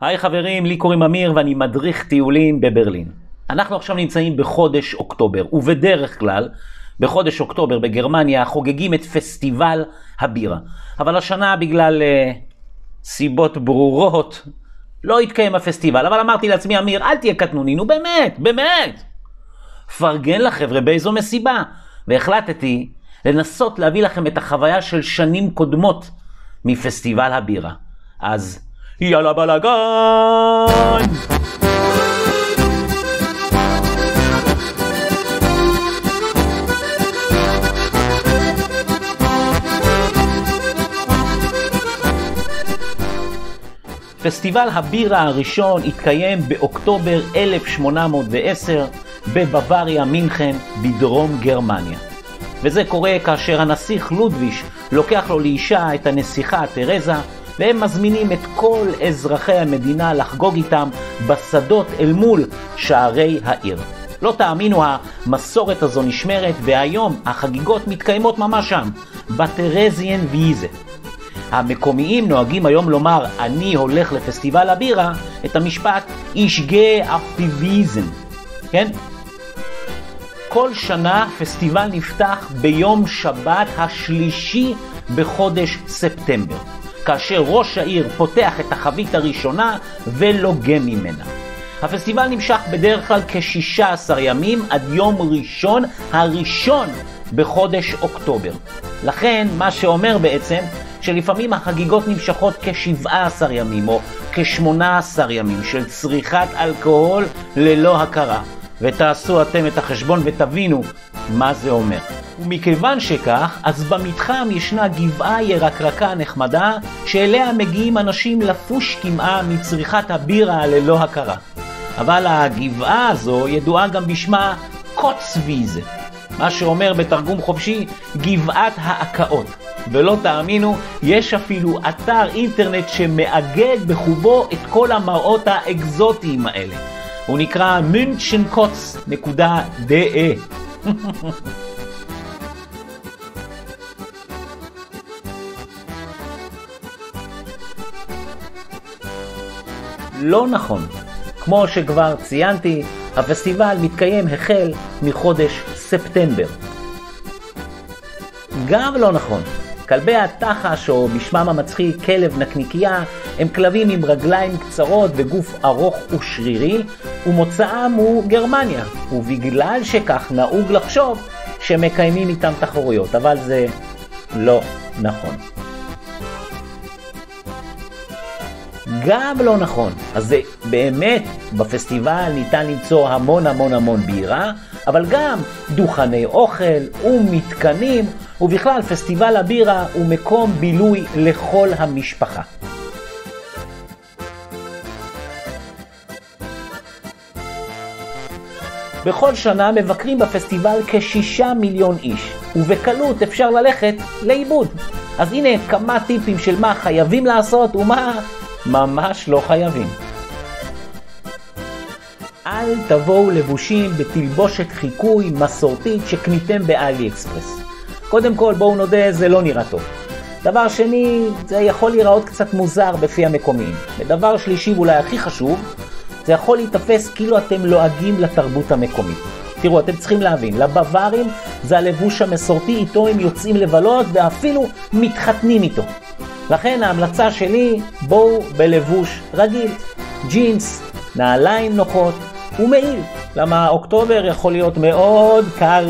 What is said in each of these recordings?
היי חברים, לי קוראים אמיר ואני מדריך טיולים בברלין. אנחנו עכשיו נמצאים בחודש אוקטובר, ובדרך כלל בחודש אוקטובר בגרמניה חוגגים את פסטיבל הבירה. אבל השנה בגלל סיבות ברורות לא התקיים הפסטיבל. אבל אמרתי לעצמי, אמיר, אל תהיה קטנוני, נו באמת. פרגן לחבר'ה באיזו מסיבה. והחלטתי לנסות להביא לכם את החוויה של שנים קודמות מפסטיבל הבירה. אז יאללה בלגן! פסטיבל הבירה הראשון התקיים באוקטובר 1810 בבוואריה מינכן בדרום גרמניה. וזה קורה כאשר הנסיך לודוויש לוקח לו לאישה את הנסיכה תרזה, והם מזמינים את כל אזרחי המדינה לחגוג איתם בשדות אל מול שערי העיר. לא תאמינו, המסורת הזו נשמרת, והיום החגיגות מתקיימות ממש שם, בטרזיין ויזה. המקומיים נוהגים היום לומר, אני הולך לפסטיבל הבירה, את המשפט, Ich gehe auf die Wiesen. כן? כל שנה פסטיבל נפתח ביום שבת השלישי בחודש ספטמבר, כאשר ראש העיר פותח את החבית הראשונה ולוגה ממנה. הפסטיבל נמשך בדרך כלל כ-16 ימים עד יום ראשון הראשון בחודש אוקטובר. לכן מה שאומר בעצם שלפעמים החגיגות נמשכות כ-17 ימים או כ-18 ימים של צריכת אלכוהול ללא הכרה. ותעשו אתם את החשבון ותבינו מה זה אומר. ומכיוון שכך, אז במתחם ישנה גבעה ירקרקה נחמדה, שאליה מגיעים אנשים לפוש כמעה מצריכת הבירה ללא הכרה. אבל הגבעה הזו ידועה גם בשמה קוצוויזה, מה שאומר בתרגום חופשי גבעת ההקאות. ולא תאמינו, יש אפילו אתר אינטרנט שמאגד בחובו את כל המראות האקזוטיים האלה. הוא נקרא münchenkotz.de. לא נכון. כמו שכבר ציינתי, הפסטיבל מתקיים החל מחודש ספטמבר. גם לא נכון. כלבי התחש, או בשמם המצחיק כלב נקניקייה, הם כלבים עם רגליים קצרות וגוף ארוך ושרירי, ומוצאם הוא גרמניה, ובגלל שכך נהוג לחשוב שמקיימים איתם תחרויות, אבל זה לא נכון. גם לא נכון. אז זה באמת, בפסטיבל ניתן למצוא המון בירה, אבל גם דוכני אוכל ומתקנים, ובכלל פסטיבל הבירה הוא מקום בילוי לכל המשפחה. בכל שנה מבקרים בפסטיבל כ6 מיליון איש, ובקלות אפשר ללכת לאיבוד. אז הנה כמה טיפים של מה חייבים לעשות ומה ממש לא חייבים. אל תבואו לבושים בתלבושת חיקוי מסורתית שקניתם באלי אקספרס. קודם כל בואו נודה, זה לא נראה טוב. דבר שני, זה יכול להיראות קצת מוזר בפי המקומיים. ודבר שלישי, ואולי הכי חשוב, זה יכול להתאפס כאילו אתם לועגים לתרבות המקומית. תראו, אתם צריכים להבין, לבווארים זה הלבוש המסורתי, איתו הם יוצאים לבלות ואפילו מתחתנים איתו. לכן ההמלצה שלי, בואו בלבוש רגיל, ג'ינס, נעליים נוחות ומעיל, למה אוקטובר יכול להיות מאוד קר.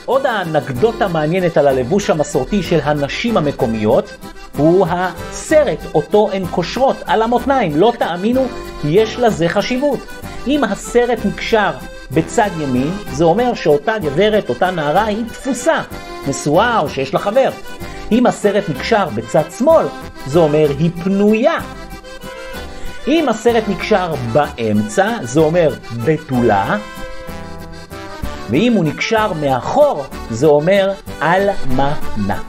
עוד האנקדוטה מעניינת על הלבוש המסורתי של הנשים המקומיות הוא הסרט אותו הן קושרות על המותניים. לא תאמינו, יש לזה חשיבות. אם הסרט נקשר בצד ימין, זה אומר שאותה גברת, אותה נערה, היא תפוסה, נשואה או שיש לה חבר. אם הסרט נקשר בצד שמאל, זה אומר היא פנויה. אם הסרט נקשר באמצע, זה אומר בתולה. ואם הוא נקשר מאחור, זה אומר אלמנה.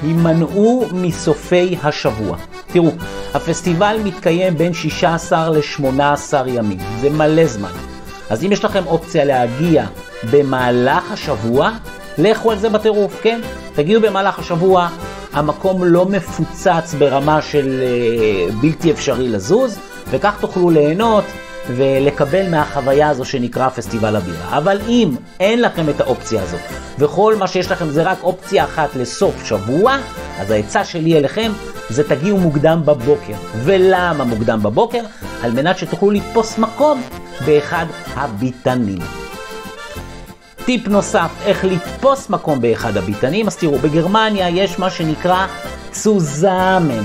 הימנעו מסופי השבוע. תראו, הפסטיבל מתקיים בין 16 ל-18 ימים. זה מלא זמן. אז אם יש לכם אופציה להגיע במהלך השבוע, לכו על זה בטירוף, כן? תגיעו במהלך השבוע, המקום לא מפוצץ ברמה של בלתי אפשרי לזוז, וכך תוכלו ליהנות ולקבל מהחוויה הזו שנקרא פסטיבל הבירה. אבל אם אין לכם את האופציה הזו, וכל מה שיש לכם זה רק אופציה אחת לסוף שבוע, אז העצה שלי אליכם זה תגיעו מוקדם בבוקר. ולמה מוקדם בבוקר? על מנת שתוכלו לתפוס מקום באחד הביתנים. טיפ נוסף, איך לתפוס מקום באחד הביתנים. אז תראו, בגרמניה יש מה שנקרא צוזאמן.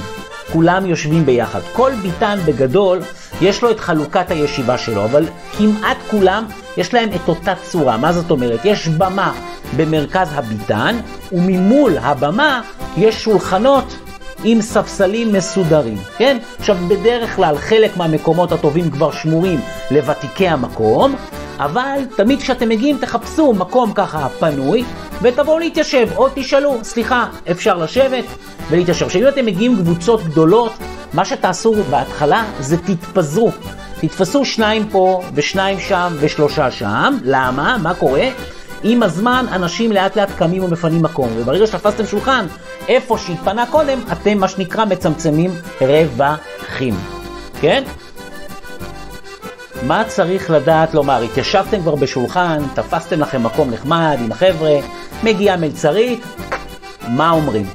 כולם יושבים ביחד. כל ביתן בגדול יש לו את חלוקת הישיבה שלו, אבל כמעט כולם יש להם את אותה צורה. מה זאת אומרת? יש במה במרכז הביתן, וממול הבמה יש שולחנות עם ספסלים מסודרים, כן? עכשיו, בדרך כלל חלק מהמקומות הטובים כבר שמורים לוותיקי המקום, אבל תמיד כשאתם מגיעים תחפשו מקום ככה פנוי, ותבואו להתיישב, או תשאלו, סליחה, אפשר לשבת ולהתיישב. כשאם אתם מגיעים קבוצות גדולות, מה שתעשו בהתחלה זה תתפזרו. תתפסו 2 פה ו2 שם ו3 שם. למה? מה קורה? עם הזמן אנשים לאט לאט קמים ומפנים מקום, וברגע שתפסתם שולחן איפה שהתפנה קודם, אתם מה שנקרא מצמצמים רווחים. כן? מה צריך לדעת לומר? התיישבתם כבר בשולחן, תפסתם לכם מקום נחמד עם החבר'ה, מגיעה מלצרית, מה אומרים?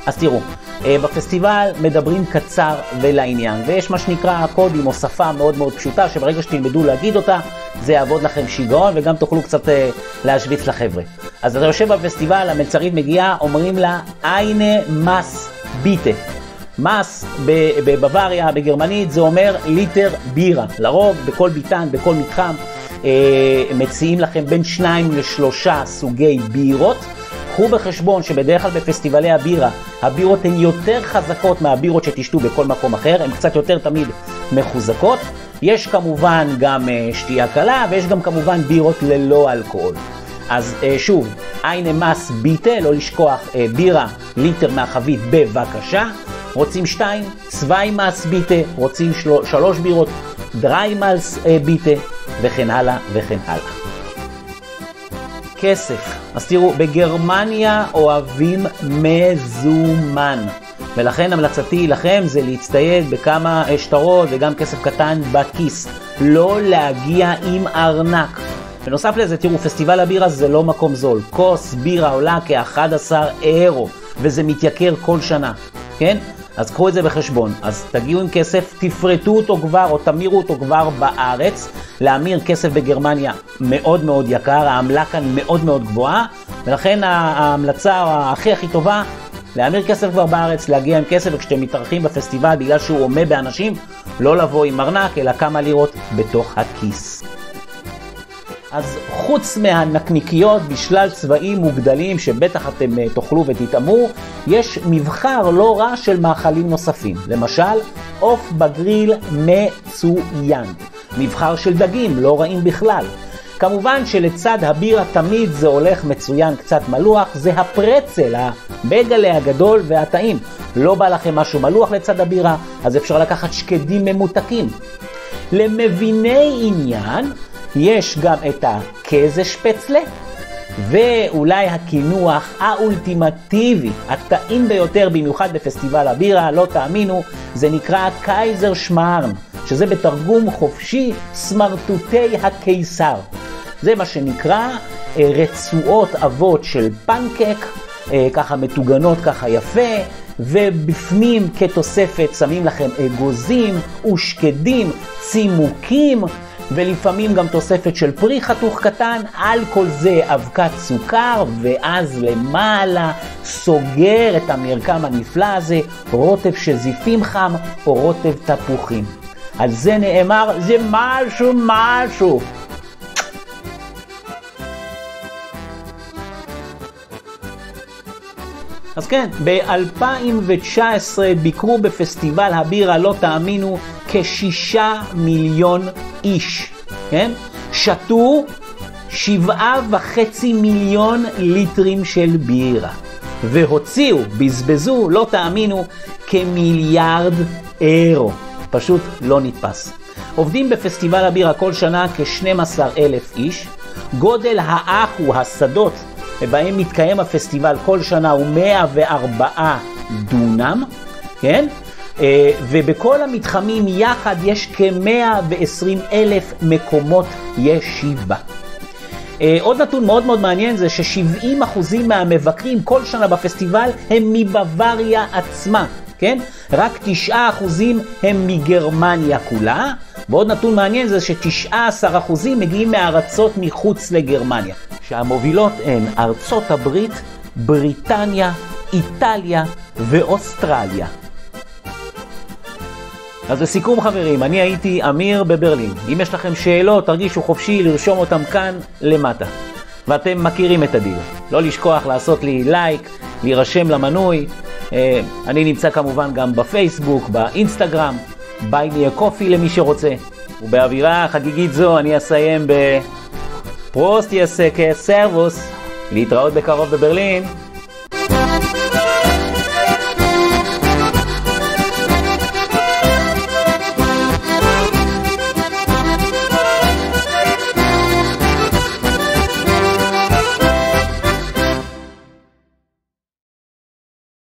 אז תראו, בפסטיבל מדברים קצר ולעניין, ויש מה שנקרא קודים או שפה מאוד מאוד פשוטה, שברגע שתלמדו להגיד אותה, זה יעבוד לכם שיגעון, וגם תוכלו קצת להשוויץ לחבר'ה. אז אתה יושב בפסטיבל, המלצרית מגיעה, אומרים לה, eine Maß bitte. מס בבוואריה, בגרמנית, זה אומר ליטר בירה. לרוב, בכל ביתן, בכל מתחם, מציעים לכם בין 2 ל3 סוגי בירות. קחו בחשבון שבדרך כלל בפסטיבלי הבירה, הבירות הן יותר חזקות מהבירות שתשתו בכל מקום אחר, הן קצת יותר תמיד מחוזקות. יש כמובן גם שתייה קלה, ויש גם כמובן בירות ללא אלכוהול. אז שוב, eine Maß bitte, לא לשכוח בירה, ליטר מהחבית בבקשה. רוצים 2, 2 Maß bitte, רוצים 3 בירות, 3 Maß bitte, וכן הלאה וכן הלאה. כסף. אז תראו, בגרמניה אוהבים מזומן. ולכן המלצתי לכם זה להצטייד בכמה שטרות וגם כסף קטן בכיס. לא להגיע עם ארנק. בנוסף לזה, תראו, פסטיבל הבירה זה לא מקום זול. כוס בירה עולה כ11 אירו, וזה מתייקר כל שנה. כן? אז קחו את זה בחשבון. אז תגיעו עם כסף, תפרטו אותו כבר או תמירו אותו כבר בארץ. להמיר כסף בגרמניה מאוד מאוד יקר, העמלה כאן מאוד מאוד גבוהה, ולכן ההמלצה הכי טובה, להמיר כסף כבר בארץ, להגיע עם כסף, וכשאתם מתארחים בפסטיבל בגלל שהוא עומד באנשים, לא לבוא עם ארנק, אלא כמה לירות בתוך הכיס. אז חוץ מהנקניקיות בשלל צבעים מוגדלים שבטח אתם תאכלו ותתאמו, יש מבחר לא רע של מאכלים נוספים. למשל, עוף בגריל מצוין. מבחר של דגים לא רעים בכלל. כמובן שלצד הבירה תמיד זה הולך מצוין קצת מלוח, זה הפרצל, הבגלה הגדול והטעים. לא בא לכם משהו מלוח לצד הבירה, אז אפשר לקחת שקדים ממותקים. למביני עניין, יש גם את הקזה שפצלה, ואולי הכינוח האולטימטיבי, הטעים ביותר במיוחד בפסטיבל הבירה, לא תאמינו, זה נקרא קייזר שמרן, שזה בתרגום חופשי סמרטוטי הקיסר. זה מה שנקרא רצועות אבות של פנקק, ככה מטוגנות ככה יפה, ובפנים כתוספת שמים לכם אגוזים ושקדים, צימוקים, ולפעמים גם תוספת של פרי חתוך קטן, על כל זה אבקת סוכר, ואז למעלה סוגר את המרקם הנפלא הזה, רוטב שזיפים חם או רוטב תפוחים. על זה נאמר, זה משהו. אז כן, ב-2019 ביקרו בפסטיבל הבירה, לא תאמינו, כ6 מיליון איש, כן? שתו 7.5 מיליון ליטרים של בירה, והוציאו, בזבזו, לא תאמינו, כמיליארד אירו. פשוט לא נתפס. עובדים בפסטיבל הבירה כל שנה כ12,000 איש. גודל השדות בהם מתקיים הפסטיבל כל שנה הוא 104 דונם, כן? ובכל המתחמים יחד יש כ-120,000 מקומות ישיבה. עוד נתון מאוד מאוד מעניין זה ש70% מהמבקרים כל שנה בפסטיבל הם מבוואריה עצמה, כן? רק 9% הם מגרמניה כולה, ועוד נתון מעניין זה ש19% מגיעים מארצות מחוץ לגרמניה, שהמובילות הן ארצות הברית, בריטניה, איטליה ואוסטרליה. אז לסיכום חברים, אני הייתי אמיר בברלין. אם יש לכם שאלות, תרגישו חופשי לרשום אותם כאן למטה. ואתם מכירים את הדיל. לא לשכוח לעשות לי לייק, להירשם למנוי. אני נמצא כמובן גם בפייסבוק, באינסטגרם, ביי מי קופי למי שרוצה. ובאווירה חגיגית זו אני אסיים בפרוסט יסקה סרבוס. להתראות בקרוב בברלין.